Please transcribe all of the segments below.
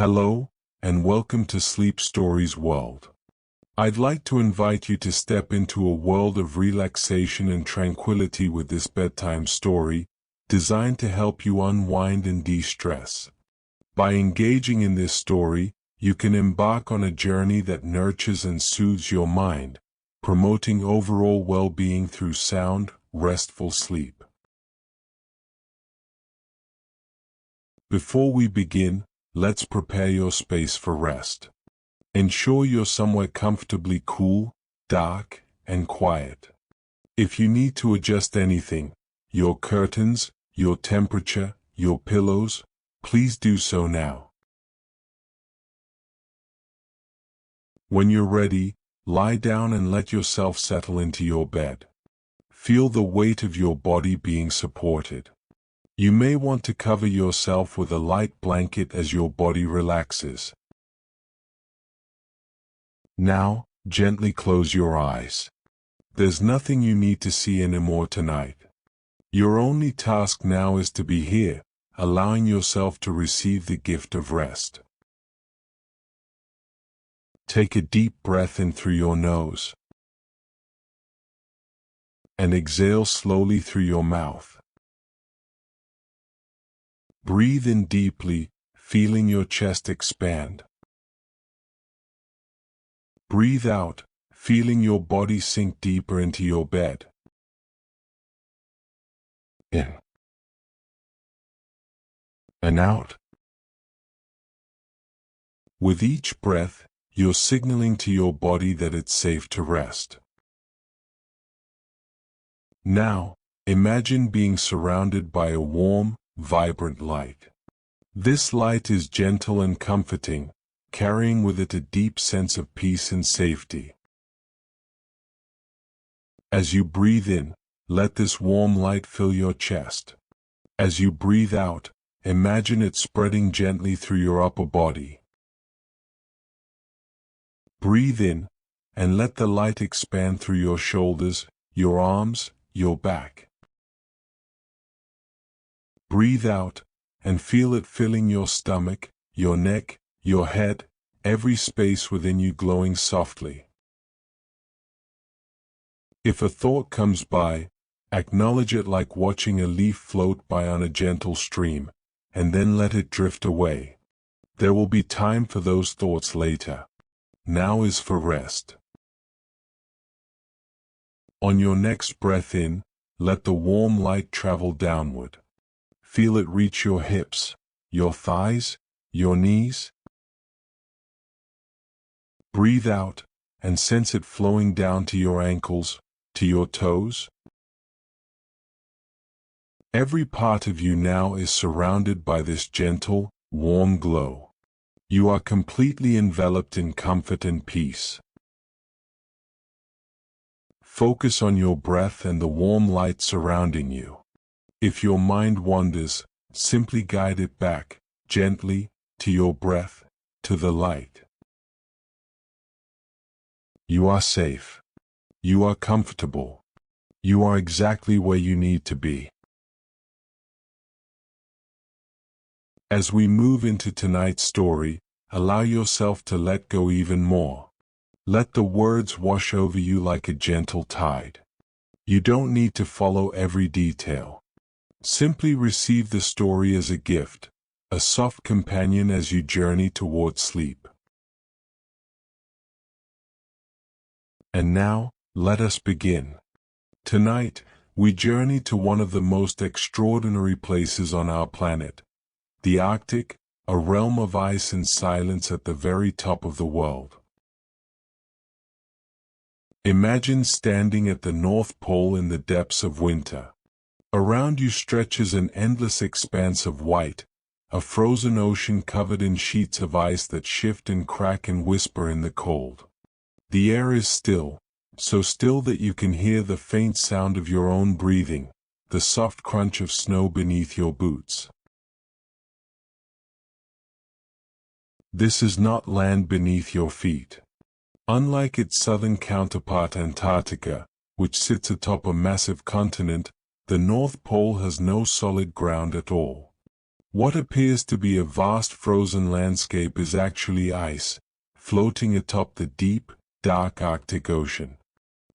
Hello, and welcome to Sleep Stories World. I'd like to invite you to step into a world of relaxation and tranquility with this bedtime story, designed to help you unwind and de-stress. By engaging in this story, you can embark on a journey that nurtures and soothes your mind, promoting overall well-being through sound, restful sleep. Before we begin, let's prepare your space for rest. Ensure you're somewhere comfortably cool, dark, and quiet. If you need to adjust anything, your curtains, your temperature, your pillows, please do so now. When you're ready, lie down and let yourself settle into your bed. Feel the weight of your body being supported. You may want to cover yourself with a light blanket as your body relaxes. Now, gently close your eyes. There's nothing you need to see anymore tonight. Your only task now is to be here, allowing yourself to receive the gift of rest. Take a deep breath in through your nose and exhale slowly through your mouth. Breathe in deeply, feeling your chest expand. Breathe out, feeling your body sink deeper into your bed. In and out. With each breath, you're signaling to your body that it's safe to rest. Now, imagine being surrounded by a warm, vibrant light. This light is gentle and comforting, carrying with it a deep sense of peace and safety. As you breathe in, let this warm light fill your chest. As you breathe out, imagine it spreading gently through your upper body. Breathe in, and let the light expand through your shoulders, your arms, your back. Breathe out, and feel it filling your stomach, your neck, your head, every space within you glowing softly. If a thought comes by, acknowledge it like watching a leaf float by on a gentle stream, and then let it drift away. There will be time for those thoughts later. Now is for rest. On your next breath in, let the warm light travel downward. Feel it reach your hips, your thighs, your knees. Breathe out, and sense it flowing down to your ankles, to your toes. Every part of you now is surrounded by this gentle, warm glow. You are completely enveloped in comfort and peace. Focus on your breath and the warm light surrounding you. If your mind wanders, simply guide it back, gently, to your breath, to the light. You are safe. You are comfortable. You are exactly where you need to be. As we move into tonight's story, allow yourself to let go even more. Let the words wash over you like a gentle tide. You don't need to follow every detail. Simply receive the story as a gift, a soft companion as you journey toward sleep. And now, let us begin. Tonight, we journey to one of the most extraordinary places on our planet, the Arctic, a realm of ice and silence at the very top of the world. Imagine standing at the North Pole in the depths of winter. Around you stretches an endless expanse of white, a frozen ocean covered in sheets of ice that shift and crack and whisper in the cold. The air is still, so still that you can hear the faint sound of your own breathing, the soft crunch of snow beneath your boots. This is not land beneath your feet. Unlike its southern counterpart Antarctica, which sits atop a massive continent, the North Pole has no solid ground at all. What appears to be a vast frozen landscape is actually ice, floating atop the deep, dark Arctic Ocean.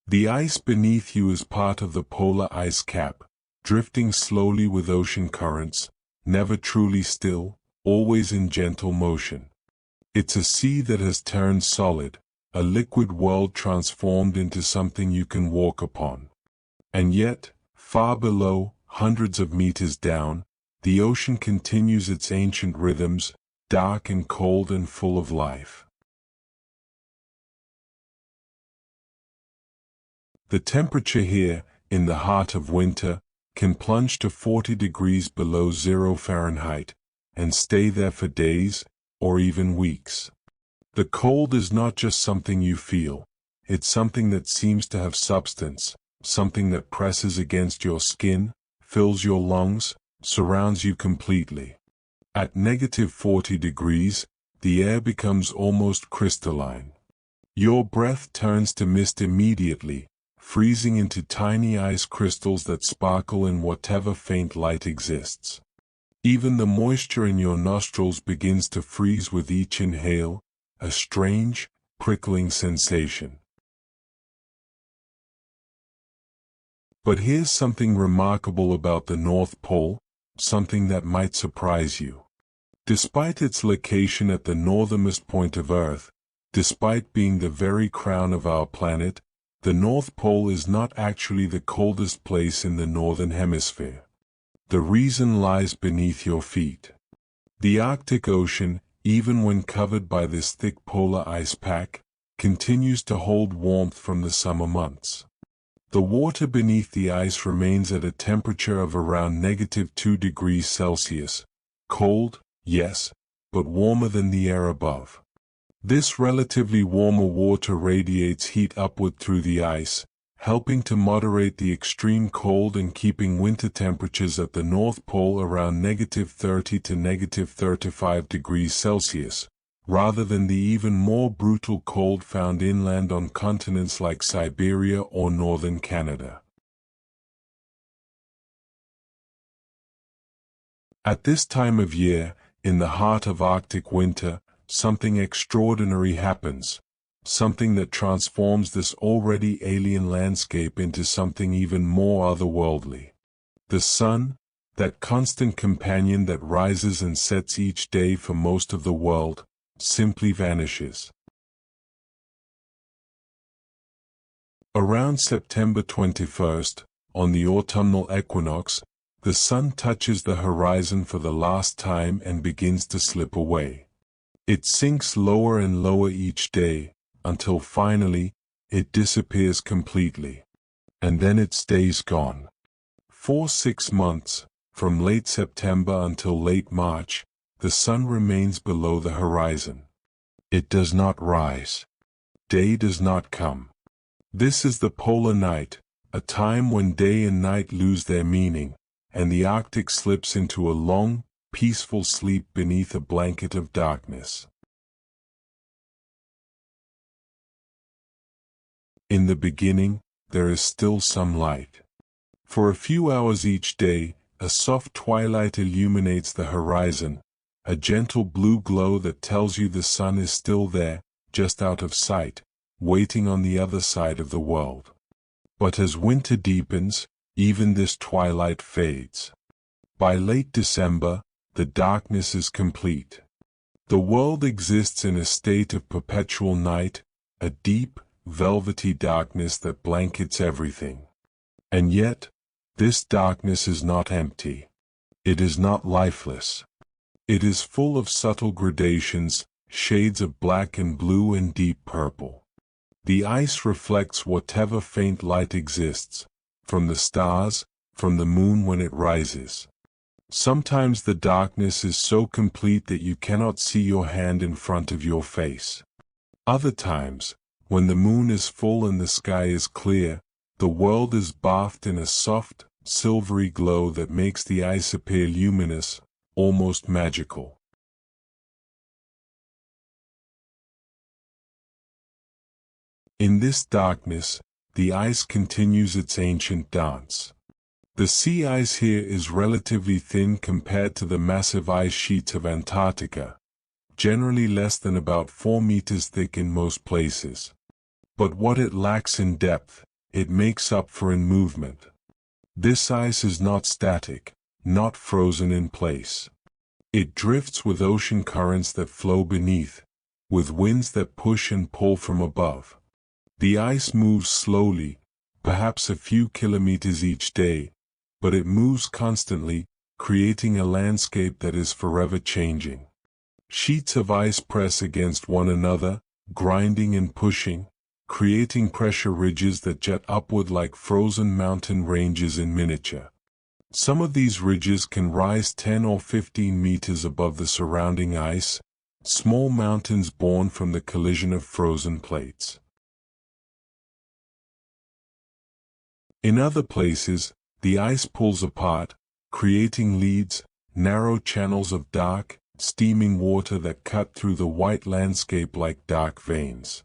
The ice beneath you is part of the polar ice cap, drifting slowly with ocean currents, never truly still, always in gentle motion. It's a sea that has turned solid, a liquid world transformed into something you can walk upon. And yet, far below, hundreds of meters down, the ocean continues its ancient rhythms, dark and cold and full of life. The temperature here, in the heart of winter, can plunge to 40 degrees below 0 Fahrenheit, and stay there for days, or even weeks. The cold is not just something you feel, it's something that seems to have substance, something that presses against your skin, fills your lungs, surrounds you completely. At negative 40 degrees, the air becomes almost crystalline. Your breath turns to mist immediately, freezing into tiny ice crystals that sparkle in whatever faint light exists. Even the moisture in your nostrils begins to freeze with each inhale, a strange, prickling sensation. But here's something remarkable about the North Pole, something that might surprise you. Despite its location at the northernmost point of Earth, despite being the very crown of our planet, the North Pole is not actually the coldest place in the Northern Hemisphere. The reason lies beneath your feet. The Arctic Ocean, even when covered by this thick polar ice pack, continues to hold warmth from the summer months. The water beneath the ice remains at a temperature of around -2 degrees Celsius. Cold, yes, but warmer than the air above. This relatively warmer water radiates heat upward through the ice, helping to moderate the extreme cold and keeping winter temperatures at the North Pole around -30 to -35 degrees Celsius, rather than the even more brutal cold found inland on continents like Siberia or northern Canada. At this time of year, in the heart of Arctic winter, something extraordinary happens, something that transforms this already alien landscape into something even more otherworldly. The sun, that constant companion that rises and sets each day for most of the world, simply vanishes. Around September 21st, on the autumnal equinox, the sun touches the horizon for the last time and begins to slip away. It sinks lower and lower each day, until finally, it disappears completely. And then it stays gone. For 6 months, from late September until late March, the sun remains below the horizon. It does not rise. Day does not come. This is the polar night, a time when day and night lose their meaning, and the Arctic slips into a long, peaceful sleep beneath a blanket of darkness. In the beginning, there is still some light. For a few hours each day, a soft twilight illuminates the horizon, a gentle blue glow that tells you the sun is still there, just out of sight, waiting on the other side of the world. But as winter deepens, even this twilight fades. By late December, the darkness is complete. The world exists in a state of perpetual night, a deep, velvety darkness that blankets everything. And yet, this darkness is not empty. It is not lifeless. It is full of subtle gradations, shades of black and blue and deep purple. The ice reflects whatever faint light exists, from the stars, from the moon when it rises. Sometimes the darkness is so complete that you cannot see your hand in front of your face. Other times, when the moon is full and the sky is clear, the world is bathed in a soft, silvery glow that makes the ice appear luminous, almost magical. In this darkness, the ice continues its ancient dance. The sea ice here is relatively thin compared to the massive ice sheets of Antarctica, generally less than about 4 meters thick in most places. But what it lacks in depth, it makes up for in movement. This ice is not static, not frozen in place. It drifts with ocean currents that flow beneath, with winds that push and pull from above. The ice moves slowly, perhaps a few kilometers each day, but it moves constantly, creating a landscape that is forever changing. Sheets of ice press against one another, grinding and pushing, creating pressure ridges that jet upward like frozen mountain ranges in miniature. Some of these ridges can rise 10 or 15 meters above the surrounding ice, small mountains born from the collision of frozen plates. In other places, the ice pulls apart, creating leads, narrow channels of dark, steaming water that cut through the white landscape like dark veins.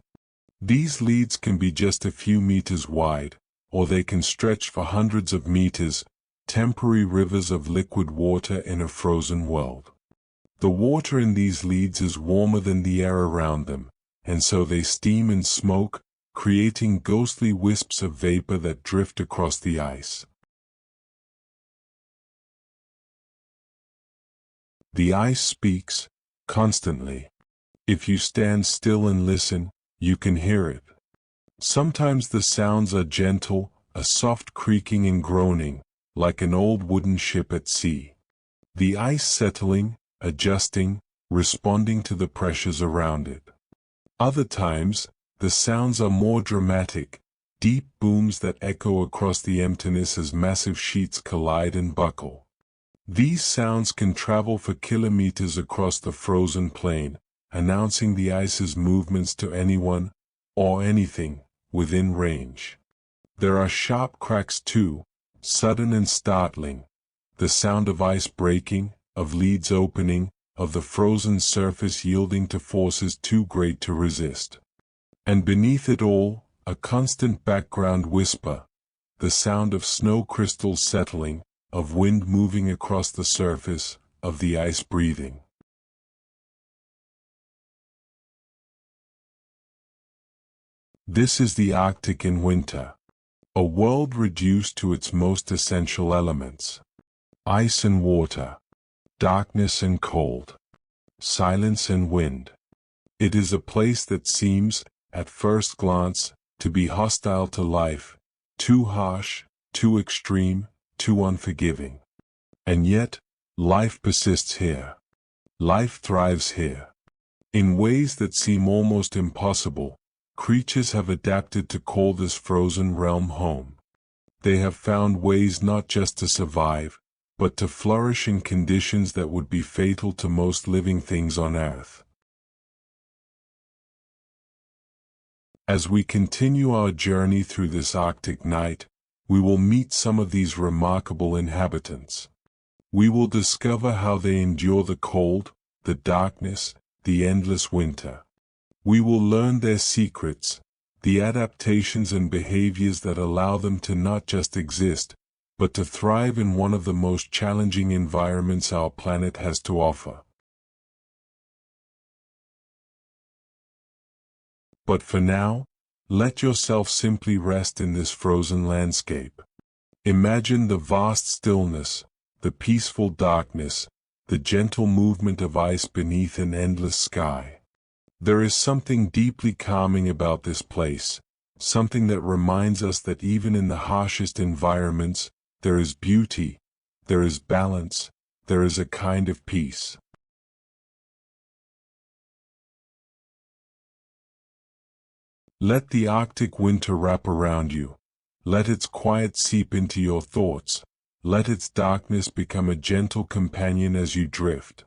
These leads can be just a few meters wide, or they can stretch for hundreds of meters, temporary rivers of liquid water in a frozen world. The water in these leads is warmer than the air around them, and so they steam and smoke, creating ghostly wisps of vapor that drift across the ice. The ice speaks, constantly. If you stand still and listen, you can hear it. Sometimes the sounds are gentle, a soft creaking and groaning, like an old wooden ship at sea. The ice settling, adjusting, responding to the pressures around it. Other times, the sounds are more dramatic, deep booms that echo across the emptiness as massive sheets collide and buckle. These sounds can travel for kilometers across the frozen plain, announcing the ice's movements to anyone, or anything, within range. There are sharp cracks too, sudden and startling, the sound of ice breaking, of leads opening, of the frozen surface yielding to forces too great to resist. And beneath it all, a constant background whisper, the sound of snow crystals settling, of wind moving across the surface, of the ice breathing. This is the Arctic in winter. A world reduced to its most essential elements. Ice and water. Darkness and cold. Silence and wind. It is a place that seems, at first glance, to be hostile to life, too harsh, too extreme, too unforgiving. And yet, life persists here. Life thrives here. In ways that seem almost impossible, creatures have adapted to call this frozen realm home. They have found ways not just to survive, but to flourish in conditions that would be fatal to most living things on Earth. As we continue our journey through this Arctic night, we will meet some of these remarkable inhabitants. We will discover how they endure the cold, the darkness, the endless winter. We will learn their secrets, the adaptations and behaviors that allow them to not just exist, but to thrive in one of the most challenging environments our planet has to offer. But for now, let yourself simply rest in this frozen landscape. Imagine the vast stillness, the peaceful darkness, the gentle movement of ice beneath an endless sky. There is something deeply calming about this place, something that reminds us that even in the harshest environments, there is beauty, there is balance, there is a kind of peace. Let the Arctic winter wrap around you. Let its quiet seep into your thoughts. Let its darkness become a gentle companion as you drift.